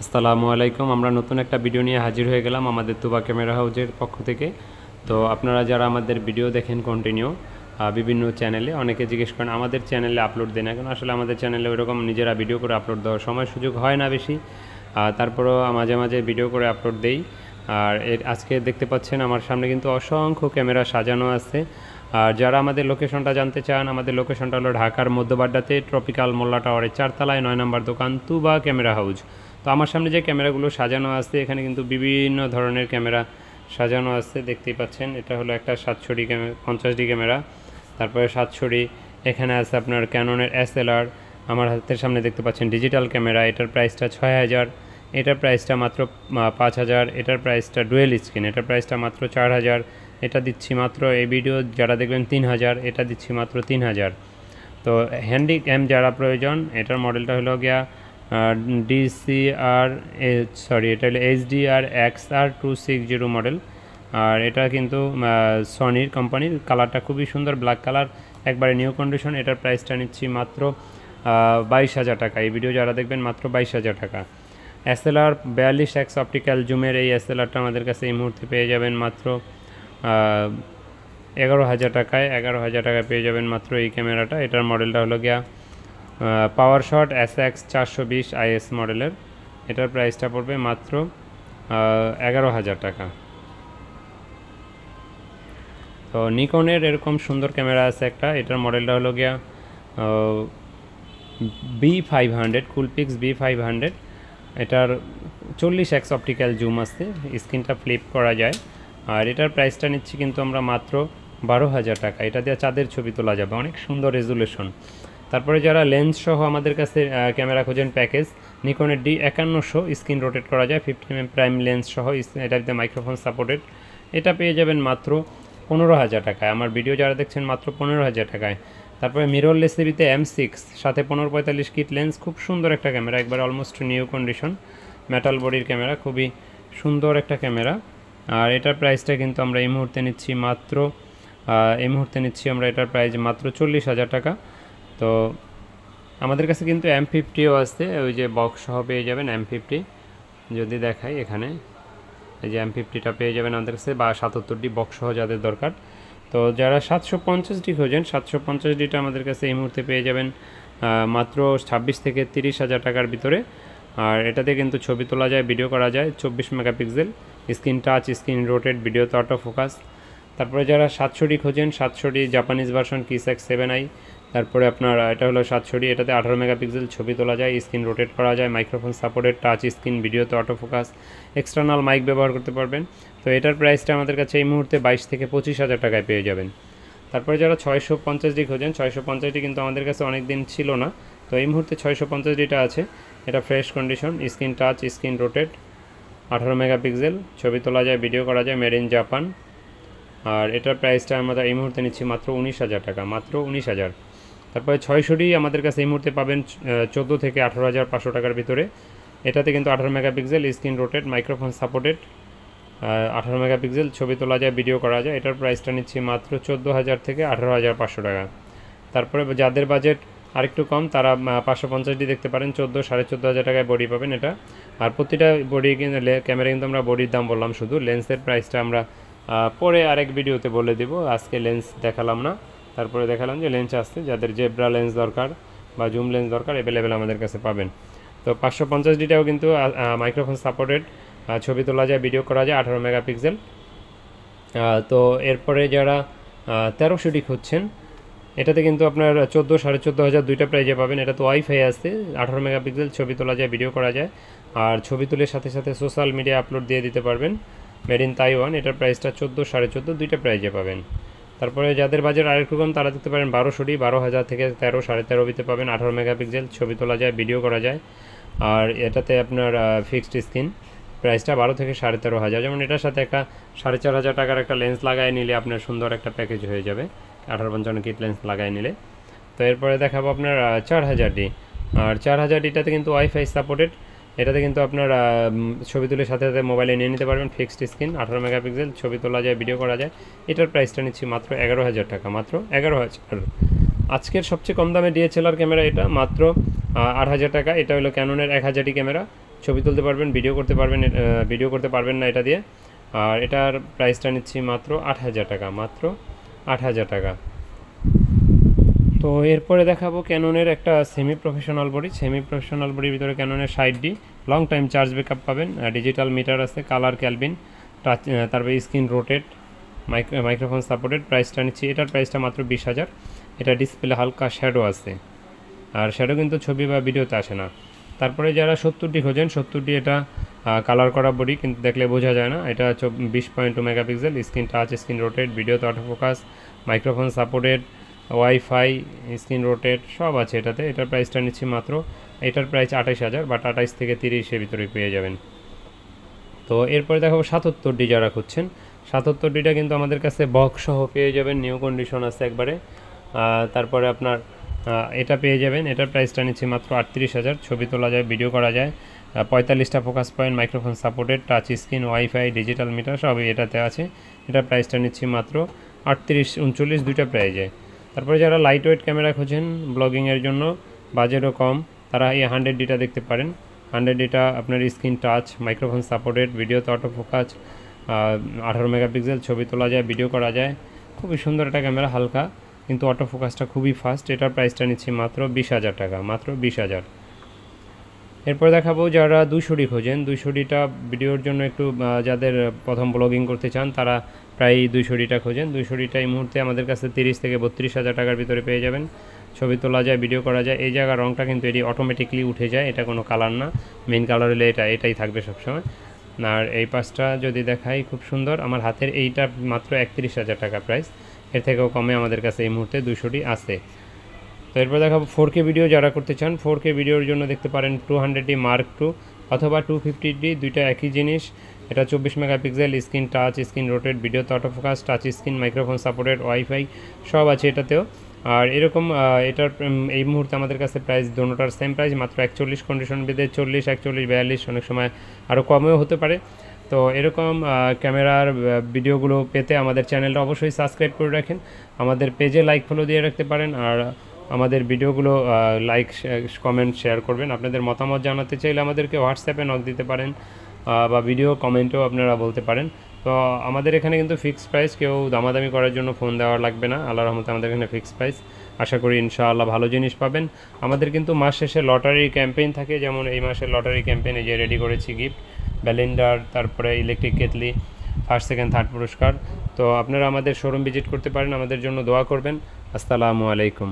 আসসালামু আলাইকুম। আমরা নতুন একটা ভিডিও নিয়ে হাজির হয়ে গেলাম আমাদের তুবা ক্যামেরা হাউজের পক্ষ থেকে। তো আপনারা যারা আমাদের ভিডিও দেখেন কন্টিনিউ বিভিন্ন চ্যানেলে, অনেকে জিজ্ঞেস করেন আমাদের চ্যানেলে আপলোড দেন না কেন। আসলে আমাদের চ্যানেলে ওইরকম নিজেরা ভিডিও করে আপলোড দেওয়ার সময় সুযোগ হয় না বেশি, তারপরেও মাঝে মাঝে ভিডিও করে আপলোড দেই। আর আজকে দেখতে পাচ্ছেন আমার সামনে কিন্তু অসংখ্য ক্যামেরা সাজানো আছে। আর যারা আমাদের লোকেশনটা জানতে চান, আমাদের লোকেশনটা হলো ঢাকার মধ্যবাড্ডাতে ট্রপিক্যাল মোল্লা টাওয়ারের 4 তলায় 9 নম্বর দোকান তুবা ক্যামেরা হাউজ। তো আমার সামনে যে ক্যামেরাগুলো সাজানো আছে, এখানে কিন্তু বিভিন্ন ধরনের ক্যামেরা সাজানো আছে, দেখতেই পাচ্ছেন। এটা হলো একটা 700D ক্যামেরা, 50D ক্যামেরা, তারপরে 700D। এখানে আছে আপনার ক্যাননের SLR। আমার হাতের সামনে দেখতে পাচ্ছেন ডিজিটাল ক্যামেরা, এটার প্রাইসটা 6000, এটার প্রাইসটা মাত্র 5000, এটার প্রাইসটা ডুয়েল স্ক্রিন, এটার প্রাইসটা মাত্র 4000, এটা দিচ্ছি মাত্র, এই ভিডিও যারা দেখবেন 3000, এটা দিচ্ছি মাত্র 3000। তো হ্যান্ডি ক্যাম যারা প্রয়োজন, এটার মডেলটা হলো গিয়া এটা হলো HDR XR260 মডেল। আর এটা কিন্তু সনির কোম্পানির, কালারটা খুবই সুন্দর, ব্ল্যাক কালার, একবারে নিউ কন্ডিশন। এটার প্রাইসটা নিচ্ছি মাত্র 22000 টাকা। এই ভিডিও যারা দেখবেন মাত্র 22000 টাকা। SLR 42x অপটিক্যাল জুমের এই SLRটা আমাদের কাছে এই মুহূর্তে পেয়ে যাবেন মাত্র 11000 টাকায়। 11000 টাকায় পেয়ে যাবেন মাত্র এই ক্যামেরাটা। এটার মডেলটা হলো গিয়া পাওয়ারশট SX420 IS মডেলের। এটার প্রাইসটা পড়বে মাত্র 11000 টাকা। তো নিকনের এরকম সুন্দর ক্যামেরা আছে একটা, এটার মডেলটা হলো গিয়া B500, কুলপিক্স B500। এটার 40x অপটিক্যাল জুম আছে, স্ক্রিনটা ফ্লিপ করা যায়। আর এটার প্রাইসটা নিচ্ছি কিন্তু আমরা মাত্র 12000 টাকা। এটা দিয়ে চাঁদের ছবি তোলা যাবে, অনেক সুন্দর রেজুলেশন। তারপরে যারা লেন্স সহ আমাদের কাছে ক্যামেরা খোঁজেন প্যাকেজ, নিকনের D5100 স্ক্রিন রোটেট করা যায় 50mm প্রাইম লেন্স সহ, এটাতে মাইক্রোফোন সাপোর্টেড। এটা পেয়ে যাবেন মাত্র 15000 টাকায়। আমার ভিডিও যারা দেখছেন মাত্র 15000 টাকায়। তারপরে মিররলেস সিরিজে M6 সাথে 1545 কিট লেন্স, খুব সুন্দর একটা ক্যামেরা, একবার অলমোস্ট নিউ কন্ডিশন, মেটাল বডির ক্যামেরা, খুবই সুন্দর একটা ক্যামেরা। আর এটার প্রাইসটা কিন্তু আমরা এই মুহূর্তে নিচ্ছি আমরা এটার প্রাইস মাত্র 40000 টাকা। তো আমাদের কাছে কিন্তু M50ও আছে, ওই যে বক্স সহ পেয়ে যাবেন M50। যদি দেখাই এখানে, এই যে M50টা পেয়ে যাবেন আমাদের কাছে, বা 77D বক্স সহ যাদের দরকার। তো যারা 750D খোঁজেন, 750Dটা আমাদের কাছে এই মুহূর্তে পেয়ে যাবেন মাত্র 26 থেকে 30,000 টাকার ভিতরে। আর এটাতে কিন্তু ছবি তোলা যায়, ভিডিও করা যায়, 24 megapixel, screen touch, screen rotate, ভিডিওতে অটো ফোকাস। তারপরে যারা 700D খোঁজেন, 700D জাপানিজ ভার্সন কিসেক 7i। তারপরে আপনার এটা হলো 700D, এটাতে 18 মেগাপিক্সেল, ছবি তোলা যায়, স্ক্রিন রোটেট করা যায়, মাইক্রোফোন সাপোর্টেড, টাচ স্ক্রিন, ভিডিওতে অটো ফোকাস, এক্সটার্নাল মাইক ব্যবহার করতে পারবেন। তো এটার প্রাইসটা আমাদের কাছে এই মুহূর্তে 22 থেকে 25,000 টাকায় পেয়ে যাবেন। তারপরে যারা 650D খোঁজেন, 650D কিন্তু আমাদের কাছে অনেক দিন ছিল না, তো এই মুহূর্তে 650Dটা আছে। এটা fresh condition, screen touch, screen rotate, 18 megapixel, ছবি তোলা যায়, ভিডিও করা যায়, মেড ইন জাপান। আর এটার প্রাইসটা আমরা এই মুহূর্তে নিচ্ছি মাত্র 19,000 টাকা, মাত্র 19,000। তারপরে 600D আমাদের কাছে এই মুহূর্তে পাবেন 14 থেকে 18,500 টাকার ভিতরে। এটাতে কিন্তু 18 megapixel, screen rotate, microphone supported, 18 megapixel, ছবি তোলা যায়, ভিডিও করা যায়। এটার প্রাইসটা নিচ্ছি মাত্র 14,000 থেকে 18,500 টাকা। তারপরে যাদের বাজেট আরেকটু কম, তারা 550D দেখতে পারেন, 14,500 টাকায় বডি পাবেন এটা। আর প্রতিটা বডি কিন্তু ক্যামেরা কিন্তু আমরা বডির দাম বললাম, শুধু লেন্সের প্রাইসটা আমরা পরে আরেক ভিডিওতে বলে দেব, আজকে লেন্স দেখালাম না। তারপরে দেখালাম যে লেন্স আসছে, যাদের জেব্রা লেন্স দরকার বা জুম লেন্স দরকার, অ্যাভেলেবেল আমাদের কাছে পাবেন। তো 550Dটাও কিন্তু মাইক্রোফোন সাপোর্টেড, ছবি তোলা যায়, ভিডিও করা যায়, 18 মেগাপিক্সেল। তো এরপরে যারা 1300D খুঁজছেন, এটাতে কিন্তু আপনার 14, 14,500 দুইটা প্রাইজে পাবেন। এটা তো ওয়াইফাই আছে, 18 মেগাপিক্সেল, ছবি তোলা যায়, ভিডিও করা যায়, আর ছবি তুলে সাথে সাথে সোশ্যাল মিডিয়া আপলোড দিয়ে দিতে পারবেন, মেড ইন তাইওয়ান। এটার প্রাইসটা 14, 14,500 দুইটা প্রাইজে পাবেন। তারপরে যাদের বাজেট আরেকটু কম, তারা দেখতে পারেন 1200D, 12,000 থেকে 13, 13.5 পেয়ে পাবেন, 18 মেগাপিক্সেল, ছবি তোলা যায়, ভিডিও করা যায়। আর এটাতে আপনার ফিক্সড স্ক্রিন, প্রাইসটা 12 থেকে 13,500। যেমন এটার সাথে একটা 4,500 টাকার একটা লেন্স লাগাই নিলে আপনার সুন্দর একটা প্যাকেজ হয়ে যাবে, 18-55 কিট লেন্স লাগাই নিলে। তো এরপরে দেখাবো আপনার 4000D। আর 4000Dটাতে কিন্তু ওয়াইফাই সাপোর্টেড, এটাতে কিন্তু আপনার ছবি তুলে সাথে সাথে মোবাইলে নিয়ে নিতে পারবেন, ফিক্সড স্ক্রিন, 18 মেগাপিক্সেল, ছবি তোলা যায়, ভিডিও করা যায়। এটার প্রাইসটা নিচ্ছি মাত্র 11,000 টাকা, মাত্র 11,000। আজকের সবচেয়ে কম দামে DSLR ক্যামেরা এটা, মাত্র 8,000 টাকা। এটা হলো ক্যাননের 1000D ক্যামেরা, ছবি তুলতে পারবেন, ভিডিও করতে পারবেন না এটা দিয়ে। আর এটার প্রাইসটা নিচ্ছি মাত্র 8,000 টাকা, মাত্র 8,000 টাকা। তো এরপরে দেখাবো ক্যাননের একটা সেমি প্রফেশনাল বডির ভিতরে ক্যাননের 60D long time charge backup পাবেন, ডিজিটাল মিটার আছে, কালার ক্যালভিন, টাচ, তারপরে স্ক্রিন রোটেট, মাইক্রোফোন সাপোর্টেড। প্রাইসটা নিচ্ছি, এটার প্রাইসটা মাত্র 20,000। এটা ডিসপ্লে হালকা শ্যাডো আছে, আর শ্যাডো কিন্তু ছবি বা ভিডিওতে আসে না। তারপরে যারা 70D খোঁজেন, 70D এটা কালার করা বডি, কিন্তু দেখলে বোঝা যায় না। এটা 20.2 megapixel, screen touch, screen rotate, ভিডিওতে auto focus, microphone supported, wifi, screen rotate সব আছে এটাতে। এটার প্রাইসটা নিচ্ছি মাত্র, এটার প্রাইস 28,000, বাট 28 থেকে 30-এর ভিতরে পেয়ে যাবেন। তো এরপরে দেখাবো 77D যারা খুঁজছেন। 77Dটা কিন্তু আমাদের কাছে বক্স সহ পেয়ে যাবেন, নিউ কন্ডিশন আছে একবারে। তারপরে আপনার এটা পেয়ে যাবেন, এটার প্রাইসটা নিচ্ছি মাত্র 38,000। ছবি তোলা যায়, ভিডিও করা যায়, 45টা focus point, microphone supported, touch screen, wifi, digital meter সবই এটাতে আছে। এটার প্রাইসটা নিচ্ছি মাত্র 38-39 দুইটা প্রাইজে। তারপরে যারা লাইট ওয়েট ক্যামেরা খোঁজেন ব্লগিংয়ের জন্য, বাজেটও কম, তারা এই 100Dটা দেখতে পারেন। 100Dটা আপনার স্ক্রিন টাচ, মাইক্রোফোন সাপোর্টেড, ভিডিওতে অটো ফোকাস, 18 মেগাপিক্সেল, ছবি তোলা যায়, ভিডিও করা যায়, খুবই সুন্দর একটা ক্যামেরা, হালকা কিন্তু অটো ফোকাসটা খুবই ফাস্ট। এটার প্রাইসটা নিচ্ছি মাত্র 20,000 টাকা, মাত্র 20,000। এরপর দেখাবো যারা 200D খোঁজেন। 200Dটা ভিডিওর জন্য একটু, যাদের প্রথম ব্লগিং করতে চান তারা প্রায় 200Dটা খোঁজেন। 200Dটা এই মুহূর্তে আমাদের কাছে 30 থেকে 32,000 টাকার ভিতরে পেয়ে যাবেন। ছবি তোলা যায়, ভিডিও করা যায়। এই জায়গার রঙটা কিন্তু এটি অটোমেটিকলি উঠে যায়, এটা কোনো কালার না, মেইন কালার হলে এটাই থাকবে সবসময়। আর এই পাশটা যদি দেখাই, খুব সুন্দর। আমার হাতের এইটা মাত্র 31,000 টাকা প্রাইস, এর থেকেও কমে আমাদের কাছে এই মুহূর্তে 200D আছে। তো এরপর দেখাবো 4K ভিডিও যারা করতে চান। 4K ভিডিওর জন্য দেখতে পারেন 200D Mark II অথবা 250D, দুইটা একই জিনিস। এটা 24 megapixel, screen touch, screen rotate, ভিডিওতে auto focus, touch screen, microphone supported, wifi সব আছে এটাতেও। আর এরকম এটার এই মুহূর্তে আমাদের কাছে প্রাইস দোনোটার সেম প্রাইস, মাত্র 41, কন্ডিশন বেঁধে 40, 41, 42, অনেক সময় আরও কমেও হতে পারে। তো এরকম ক্যামেরার ভিডিওগুলো পেতে আমাদের চ্যানেলটা অবশ্যই সাবস্ক্রাইব করে রাখেন, আমাদের পেজে লাইক ফলো দিয়ে রাখতে পারেন, আর আমাদের ভিডিওগুলো লাইক, কমেন্ট, শেয়ার করবেন। আপনাদের মতামত জানাতে চাইলে আমাদেরকে হোয়াটসঅ্যাপে নক দিতে পারেন, বা ভিডিও কমেন্টেও আপনারা বলতে পারেন। তো আমাদের এখানে কিন্তু ফিক্সড প্রাইস, কেউ দামাদামি করার জন্য ফোন দেওয়া লাগবে না, আল্লাহর রহমতে আমাদের এখানে ফিক্সড প্রাইস। আশা করি ইনশাআল্লাহ ভালো জিনিস পাবেন। আমাদের কিন্তু মাস শেষে লটারি ক্যাম্পেইন থাকে, যেমন এই মাসের লটারি ক্যাম্পেইনে যে রেডি করেছি গিফট, ব্যালেন্ডার, তারপরে electric kettle, first, second, third পুরস্কার। তো আপনারা আমাদের শোরুম ভিজিট করতে পারেন, আমাদের জন্য দোয়া করবেন। আসসালামু আলাইকুম।